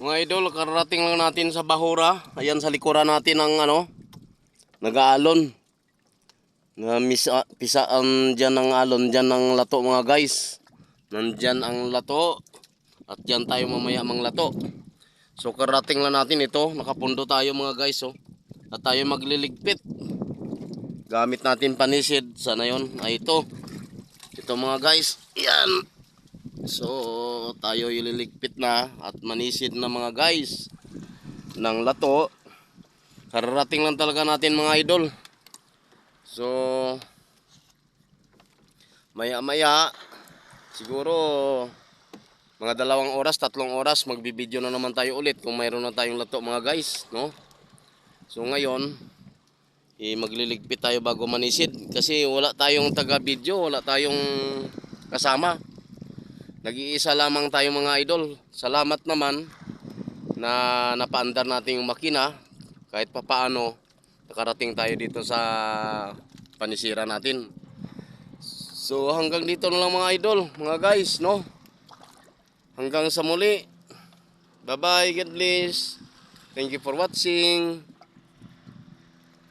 Mga idol, kararating lang natin sa Bahura. Ayan sa likuran natin ang nag-aalon. Pisaan dyan ang alon, dyan ang lato mga guys. Nandyan ang lato. At dyan tayo mamaya mang lato. So kararating lang natin ito. Nakapundo tayo mga guys. Oh. At tayo magliligpit. Gamit natin panisid. Sana yun? Ay ito. Ito mga guys. Yan. So tayo ililigpit na at manisid na mga guys ng lato. Kararating lang talaga natin mga idol. So maya maya siguro mga 2 oras, 3 oras magbibideo na naman tayo ulit kung mayroon na tayong lato mga guys, no? So ngayon magliligpit tayo bago manisid kasi wala tayong taga video, wala tayong kasama. Nag-iisa lamang tayo mga idol. Salamat naman na napaandar natin yung makina. Kahit papaano nakarating tayo dito sa panisira natin. So hanggang dito na lang mga idol, mga guys, no? Hanggang sa muli. Bye bye, God bless. Thank you for watching.